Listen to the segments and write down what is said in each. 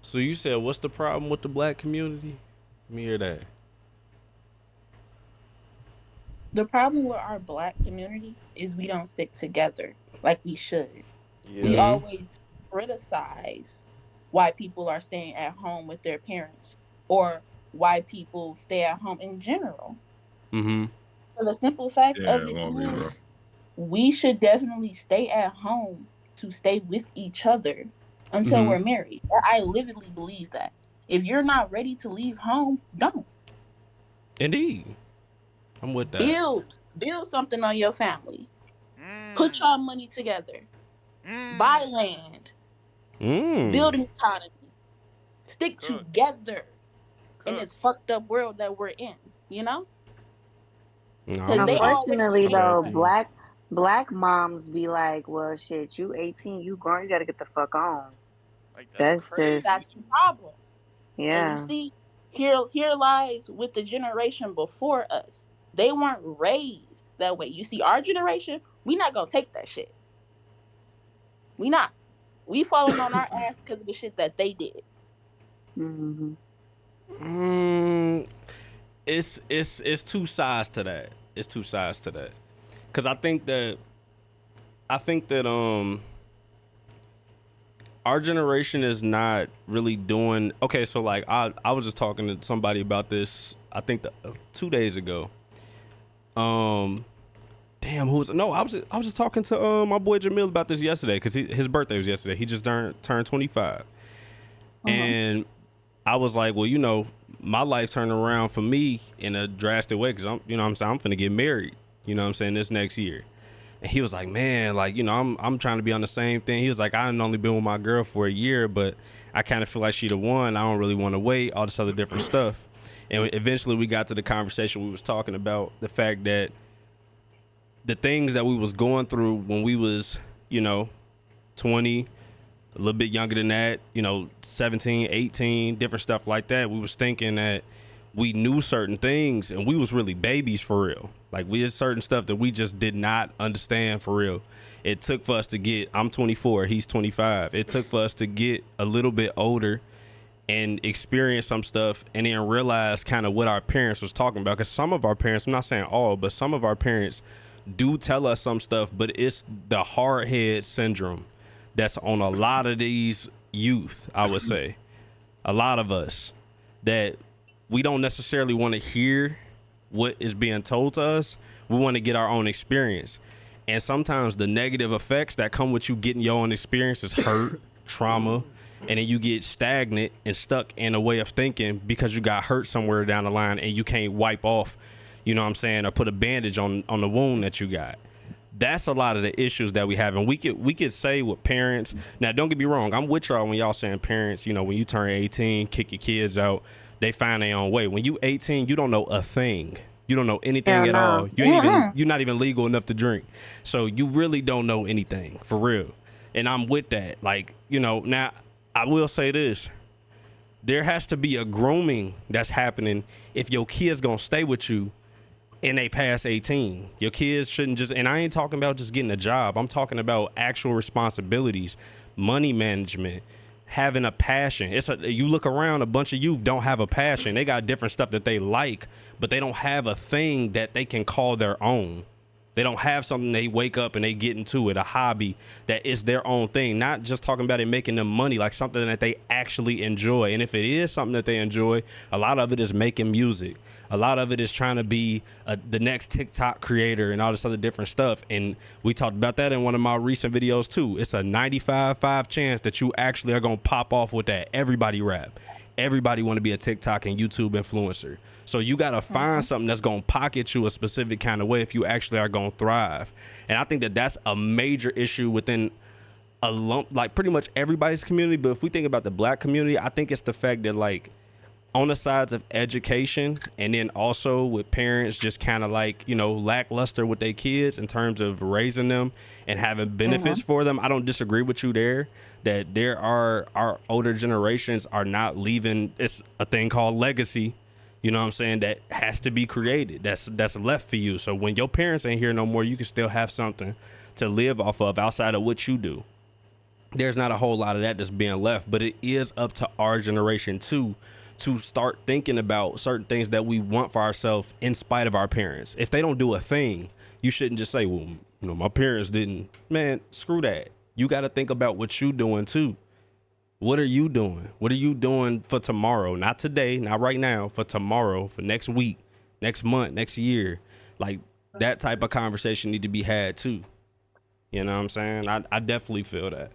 So you said, what's the problem with the black community? Let me hear that. The problem with our black community is we don't stick together like we should. We Yeah. Mm-hmm. always criticize why people are staying at home with their parents or why people stay at home in general. Mm-hmm. For the simple fact Yeah, of it won't be, bro. is, we should definitely stay at home to stay with each other until Mm-hmm. we're married. I lividly believe that. If you're not ready to leave home, don't. Indeed. I'm with that. Build something on your family. Put Mm. y'all money together. Buy Mm. land. Mm. Build an economy. Stick Cook. together in Cook. this fucked up world that we're in, you know? No, Because I'm they with it. already I'm Unfortunately, with that though, made too. black moms be like, "Well, shit, you 18, you grown, you gotta get the fuck on." Like that's That's just, crazy. that's the problem. And you yeah. see, here lies with the generation before us. They weren't raised that way. You see, our generation, we not gonna take that shit. We not. We falling on our ass because of the shit that they did. Hmm. Mm, it's two sides to that. It's two sides to that. Cause I think that our generation is not really doing okay. So like I was just talking to somebody about this. I think 2 days ago. Um, damn, who was no? I was just talking to my boy Jamil about this yesterday because his birthday was yesterday. He just turned 25, Hmm. and I was like, well, my life turned around for me in a drastic way because I'm saying I'm finna get married. You know what I'm saying this next year. And he was like, man, like, I'm trying to be on the same thing. He was like, I've only been with my girl for a year, but I kind of feel like she the one. I don't really want to wait, all this other different stuff. And eventually we got to the conversation we was talking about the fact that the things that we was going through when we was, 20, a little bit younger than that, 17, 18, different stuff like that. We was thinking that we knew certain things and we was really babies for real. Like we had certain stuff that we just did not understand for real. It took for us to get, I'm 24, he's 25. It took for us to get a little bit older and experience some stuff and then realize kind of what our parents was talking about. Because some of our parents, I'm not saying all, but some of our parents do tell us some stuff, but it's the hard head syndrome that's on a lot of these youth, I would say. A lot of us that we don't necessarily want to hear what is being told to us. We want to get our own experience. And sometimes the negative effects that come with you getting your own experience is hurt, trauma, and then you get stagnant and stuck in a way of thinking because you got hurt somewhere down the line and you can't wipe off, you know what I'm saying, or put a bandage on the wound that you got. That's a lot of the issues that we have, and we could say with parents. Now, don't get me wrong, I'm with y'all when y'all saying parents. When you turn 18, kick your kids out, they find their own way. When you 18, you don't know a thing. You don't know anything Hell at all. no. Mm-mm. You're not even legal enough to drink, so you really don't know anything for real. And I'm with that. Like now, I will say this: there has to be a grooming that's happening if your kid's gonna stay with you and they pass 18. Your kids shouldn't just, and I ain't talking about just getting a job. I'm talking about actual responsibilities, money management, having a passion. You look around, a bunch of youth don't have a passion. They got different stuff that they like, but they don't have a thing that they can call their own. They don't have something they wake up and they get into it, a hobby that is their own thing, not just talking about it making them money, like something that they actually enjoy. And if it is something that they enjoy, a lot of it is making music. A lot of it is trying to be the next TikTok creator and all this other different stuff. And we talked about that in one of my recent videos too. It's a 95.5 chance that you actually are going to pop off with that. Everybody rap. Everybody want to be a TikTok and YouTube influencer. So you got to find Hmm. something that's going to pocket you a specific kind of way if you actually are going to thrive. And I think that that's a major issue within like pretty much everybody's community. But if we think about the black community, I think it's the fact that like on the sides of education and then also with parents just kind of like, lackluster with their kids in terms of raising them and having benefits Hmm. for them. I don't disagree with you there that there are our older generations are not leaving. It's a thing called legacy. You know what I'm saying? That has to be created. That's left for you. So when your parents ain't here no more, you can still have something to live off of outside of what you do. there's not a whole lot of that that's being left, but it is up to our generation too to start thinking about certain things that we want for ourselves in spite of our parents. If they don't do a thing, you shouldn't just say, well, you know, my parents didn't. Man, screw that. You got to think about what you doing too. What are you doing? What are you doing for tomorrow? Not today, not right now, for tomorrow, for next week, next month, next year. Like that type of conversation need to be had too. You know what I'm saying? I definitely feel that.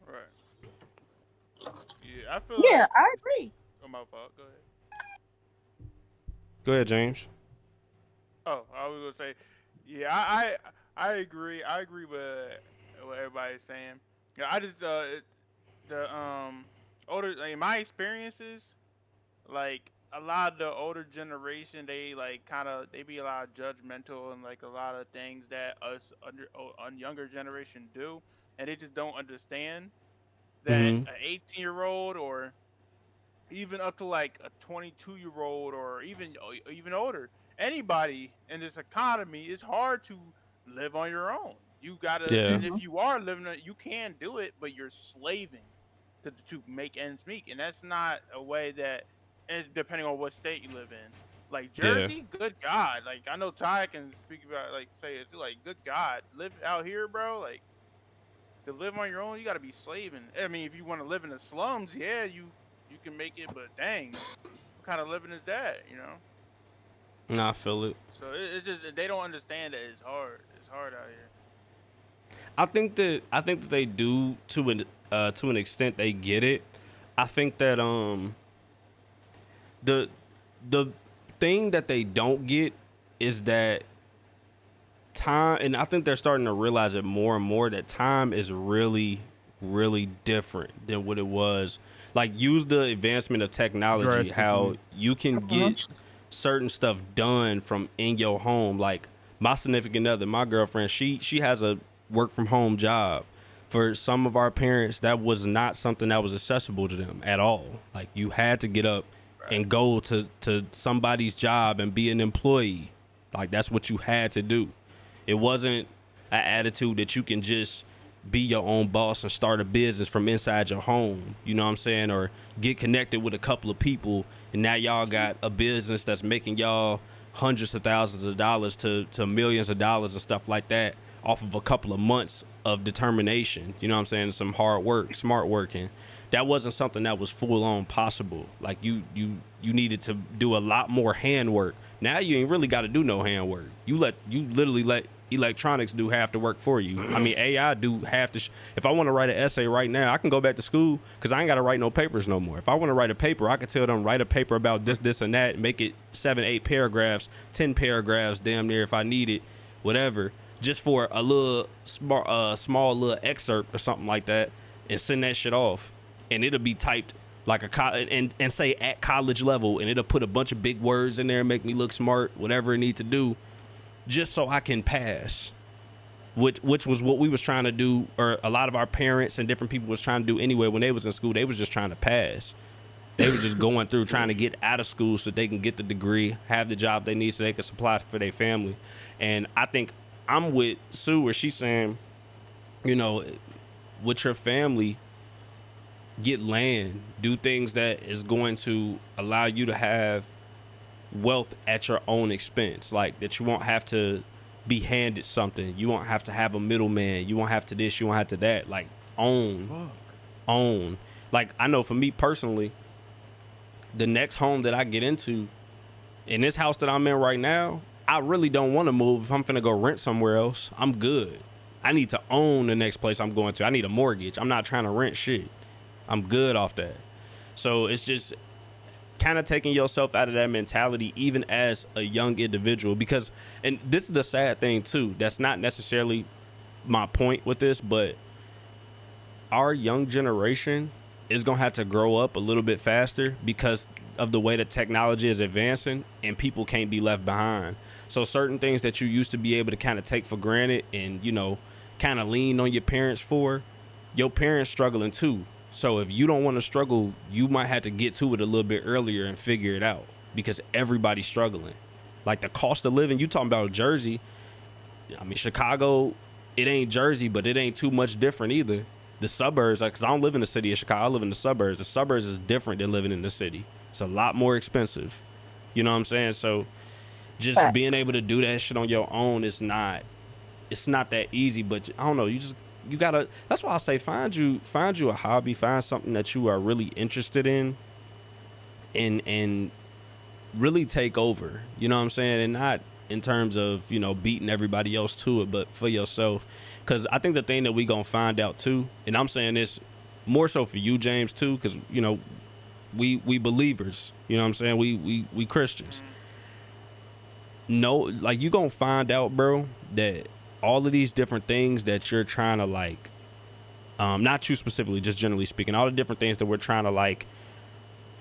Right. Yeah, I feel Yeah, like. I agree. Oh, my fault. Go ahead. Go ahead, James. Oh, I was gonna say, yeah, I agree. I agree with what everybody's saying. Yeah, I just the older, like, my experiences, like a lot of the older generation, they like kind of they be a lot of judgmental and like a lot of things that us on younger generation do, and they just don't understand that Mm-hmm. an 18-year-old or even up to like a 22-year-old or even older, anybody in this economy, it's hard to live on your own. You gotta, Yeah. and Hmm. if you are living it, you can do it, but you're slaving to make ends meet, and that's not a way that. And depending on what state you live in, like Yeah. Jersey, good God, like I know Ty can speak about, like, say it's like good God, live out here, bro, like to live on your own, you got to be slaving. I mean, if you want to live in the slums, yeah, you can make it, but dang, what kind of living is that? You know. Nah, I feel it. So it's just they don't understand that it's hard. It's hard out here. I think that they do to an extent they get it. I think that the the thing that they don't get is that time, and I think they're starting to realize it more and more, that time is really, really different than what it was. Like, use the advancement of technology, how Drastically. you can Hmm. get certain stuff done from in your home. Like my significant other, my girlfriend, she has a work from home job. For some of our parents, that was not something that was accessible to them at all. Like, you had to get up Right. and go to somebody's job and be an employee. Like, that's what you had to do. It wasn't an attitude that you can just be your own boss and start a business from inside your home. You know what I'm saying? Or get connected with a couple of people, and now y'all got a business that's making y'all hundreds of thousands of dollars to millions of dollars and stuff like that off of a couple of months of determination. You know what I'm saying? Some hard work, smart working. That wasn't something that was full on possible. Like, you needed to do a lot more hand work. Now you ain't really got to do no hand work. You literally let electronics do half the work for you. I mean, AI do half the. If I want to write an essay right now, I can go back to school because I ain't got to write no papers no more. If I want to write a paper, I can tell them write a paper about this, and that, make it 7, 8 paragraphs, 10 paragraphs, damn near if I need it, whatever, just for a little small little excerpt or something like that, and send that shit off, and it'll be typed like and say at college level, and it'll put a bunch of big words in there and make me look smart, whatever it need to do, just so I can pass. Which was what we was trying to do, or a lot of our parents and different people was trying to do anyway when they was in school. They was just trying to pass. They were just going through trying to get out of school so they can get the degree, have the job they need so they can supply for their family. And I think I'm with Sue where she's saying, you know, with your family, get land, do things that is going to allow you to have wealth at your own expense, like that you won't have to be handed something, you won't have to have a middleman, you won't have to this, you won't have to that. Like, own. Like, I know for me personally, the next home that I get into, in this house that I'm in right now, I really don't want to move. If I'm finna go rent somewhere else, I'm good. I need to own the next place I'm going to. I need a mortgage. I'm not trying to rent shit. I'm good off that. So it's just kind of taking yourself out of that mentality, even as a young individual, because, and this is the sad thing too, that's not necessarily my point with this, but our young generation is going to have to grow up a little bit faster because of the way that technology is advancing, and people can't be left behind. So certain things that you used to be able to kind of take for granted and, you know, kind of lean on your parents for, your parents struggling too. So if you don't want to struggle, you might have to get to it a little bit earlier and figure it out, because everybody's struggling. Like, the cost of living, you talking about Jersey. I mean, Chicago, it ain't Jersey, but it ain't too much different either. the suburbs, like, cause I don't live in the city of Chicago. I live in the suburbs. The suburbs is different than living in the city. It's a lot more expensive. You know what I'm saying? So just Facts. being able to do that shit on your own is not, it's not that easy. But I don't know. You gotta. That's why I say find you a hobby, find something that you are really interested in, and really take over. You know what I'm saying? And not in terms of, you know, beating everybody else to it, but for yourself. Because I think the thing that we gonna find out too, and I'm saying this more so for you, James, too, because, you know, we believers. You know what I'm saying? We Christians. No, like, you gonna find out, bro, that all of these different things that you're trying to, like, not you specifically, just generally speaking, all the different things that we're trying to, like,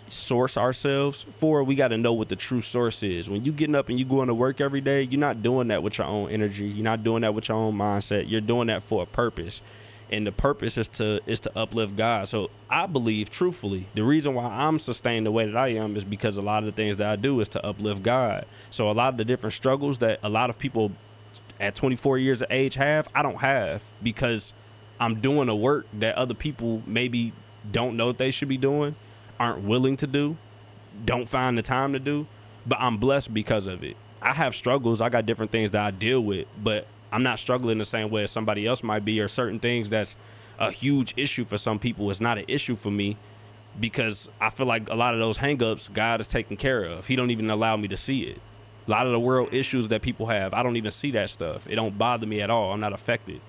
source ourselves for, we got to know what the true source is. When you getting up and you going to work every day, you're not doing that with your own energy. You're not doing that with your own mindset. You're doing that for a purpose. And the purpose is to uplift God. So I believe, truthfully, the reason why I'm sustained the way that I am is because a lot of the things that I do is to uplift God. So a lot of the different struggles that a lot of people at 24 years of age have, I don't have, because I'm doing the work that other people maybe don't know that they should be doing, aren't willing to do, don't find the time to do, but I'm blessed because of it. I have struggles. I got different things that I deal with, but I'm not struggling the same way as somebody else might be, or certain things that's a huge issue for some people is not an issue for me, because I feel like a lot of those hangups God is taking care of. He don't even allow me to see it. A lot of the world issues that people have, I don't even see that stuff. It don't bother me at all. I'm not affected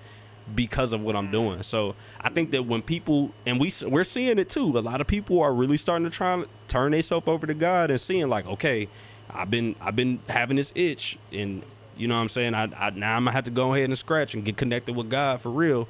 because of what I'm doing. So I think that when people, and we're seeing it too, a lot of people are really starting to try and turn themselves over to God and seeing, like, okay, I've been having this itch, and you know what I'm saying, I now I'm gonna have to go ahead and scratch and get connected with God for real.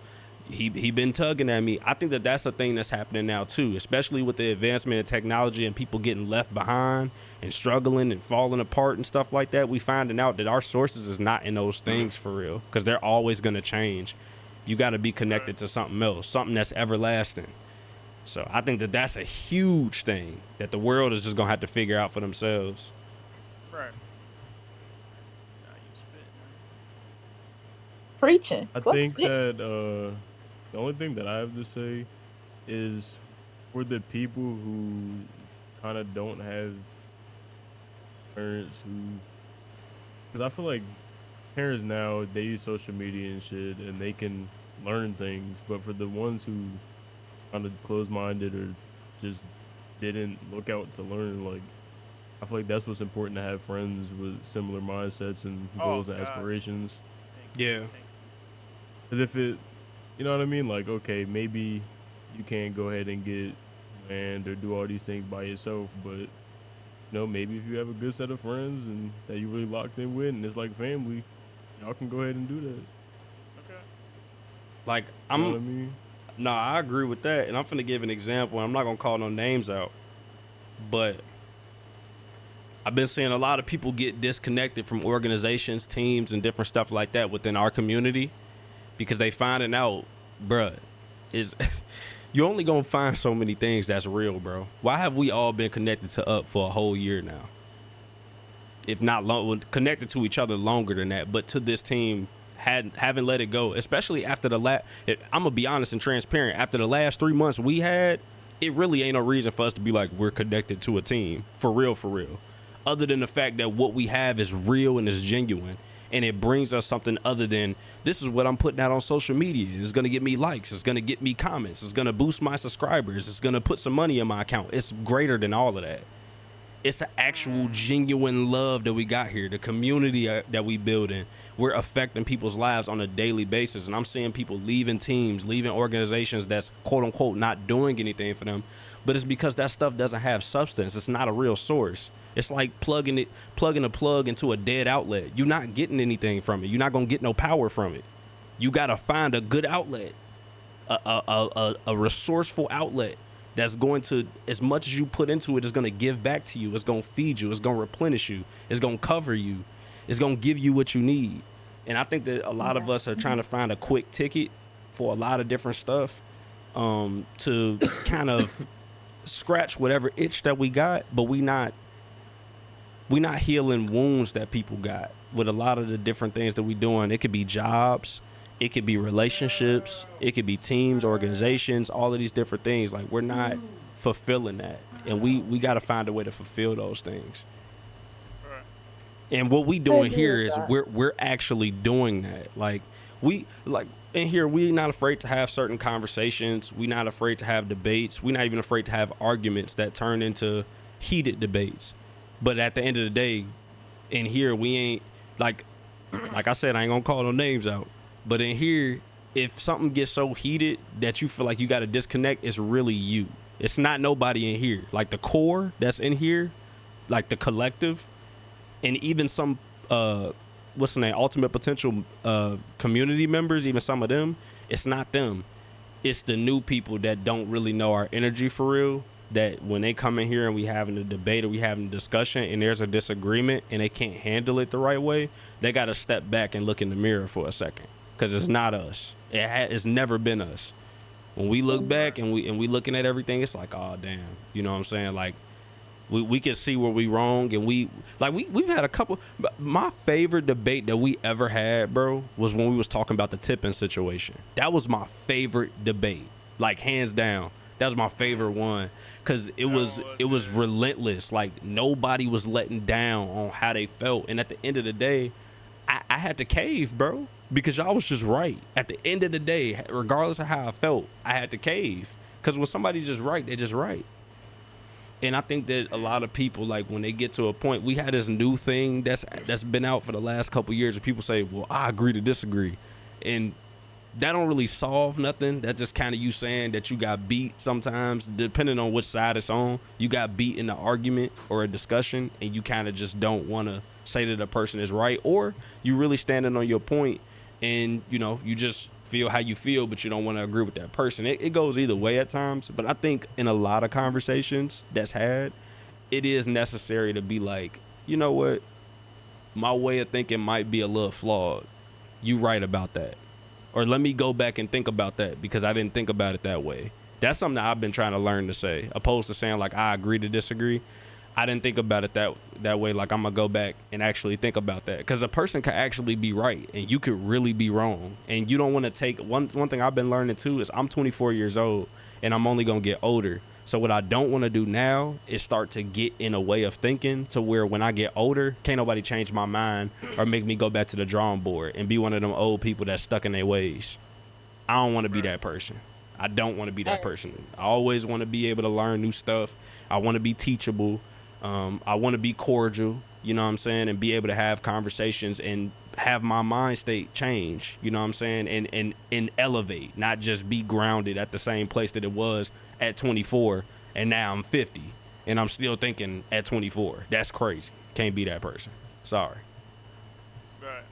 He been tugging at me. I think that that's a thing that's happening now too, especially with the advancement in technology and people getting left behind and struggling and falling apart and stuff like that. We finding out that our sources is not in those things for real, because they're always gonna change. You got to be connected to something else, something that's everlasting. So I think that that's a huge thing that the world is just going to have to figure out for themselves. Right. Nah, you spit, man. Preaching. I Go think spit. that the only thing that I have to say is for the people who kind of don't have parents who, because I feel like parents now, they use social media and shit, and they can learn things. But for the ones who kind of closed-minded or just didn't look out to learn, like, I feel like that's what's important, to have friends with similar mindsets and goals and God. aspirations. Yeah. Because if it, you know what I mean? Like, okay, maybe you can't go ahead and get land or do all these things by yourself, but, you know, maybe if you have a good set of friends and that you really locked in with, and it's like family, y'all can go ahead and do that. Okay. Like, You know what I mean? I agree with that. And I'm finna give an example. I'm not going to call no names out, but I've been seeing a lot of people get disconnected from organizations, teams, and different stuff like that within our community, because they finding out, bruh, is you're only going to find so many things that's real, bro. Why have we all been connected to Up for a whole year now? If not connected to each other longer than that, but to this team, haven't let it go, especially after the last, I'm gonna be honest and transparent, after the last 3 months we had, it really ain't no reason for us to be like, we're connected to a team, for real, other than the fact that what we have is real and is genuine, and it brings us something other than, this is what I'm putting out on social media, it's gonna get me likes, it's gonna get me comments, it's gonna boost my subscribers, it's gonna put some money in my account. It's greater than all of that. It's an actual genuine love that we got here, the community that we build in. We're affecting people's lives on a daily basis. And I'm seeing people leaving teams, leaving organizations that's quote unquote not doing anything for them. But it's because that stuff doesn't have substance. It's not a real source. It's like plugging a plug into a dead outlet. You're not getting anything from it. You're not going to get no power from it. You got to find a good outlet, a resourceful outlet that's going to, as much as you put into it, is going to give back to you. It's going to feed you. It's going to replenish you. It's going to cover you. It's going to give you what you need. And I think that a lot of us are trying to find a quick ticket for a lot of different stuff, to kind of scratch whatever itch that we got, but we not healing wounds that people got with a lot of the different things that we doing. It could be jobs. It could be relationships. It could be teams, organizations, all of these different things. Like, we're not fulfilling that. And we got to find a way to fulfill those things. Right. And what we I doing agree here with is that. we're actually doing that. Like, in here, we're not afraid to have certain conversations. We're not afraid to have debates. We're not even afraid to have arguments that turn into heated debates. But at the end of the day, in here, we ain't like I said, I ain't gonna call no names out. But in here, if something gets so heated that you feel like you got to disconnect, it's really you. It's not nobody in here. Like, the core that's in here, like the collective, and even some what's the name, ultimate potential community members, even some of them, it's not them. It's the new people that don't really know our energy for real, that when they come in here and we having a debate or we having a discussion and there's a disagreement and they can't handle it the right way, they got to step back and look in the mirror for a second, because it's not us. It's never been us. When we look back and we looking at everything, it's like, oh damn, you know what I'm saying? Like, we can see where we wrong, and we've had a couple. My favorite debate that we ever had, bro, was when we was talking about the tipping situation. That was my favorite debate, like, hands down. That was my favorite one, because it was relentless. Like, nobody was letting down on how they felt, and at the end of the day, I had to cave, bro, because y'all was just right. At the end of the day, regardless of how I felt, I had to cave, because when somebody's just right, they're just right. And I think that a lot of people, like, when they get to a point, we had this new thing that's been out for the last couple of years, and people say, well, I agree to disagree. And that don't really solve nothing. That's just kind of you saying that you got beat sometimes, depending on which side it's on. You got beat in an argument or a discussion, and you kind of just don't want to say that a person is right, or you really standing on your point, and, you know, you just feel how you feel, but you don't want to agree with that person. It goes either way at times, but I think in a lot of conversations that's had, it is necessary to be like, you know what, my way of thinking might be a little flawed. You right about that. Or let me go back and think about that, because I didn't think about it that way. That's something that I've been trying to learn to say, opposed to saying, like, I agree to disagree. I didn't think about it that way. Like, I'm going to go back and actually think about that, because a person could actually be right and you could really be wrong. And you don't want to take one thing I've been learning too is I'm 24 years old and I'm only going to get older. So what I don't want to do now is start to get in a way of thinking to where when I get older, can't nobody change my mind or make me go back to the drawing board and be one of them old people that's stuck in their ways. I don't want to be that person. I don't want to be that person. I always want to be able to learn new stuff. I want to be teachable. I want to be cordial, you know what I'm saying, and be able to have conversations and have my mind state change, you know what I'm saying, and elevate, not just be grounded at the same place that it was at 24 and now I'm 50 and I'm still thinking at 24. That's crazy. Can't be that person. Sorry. Right.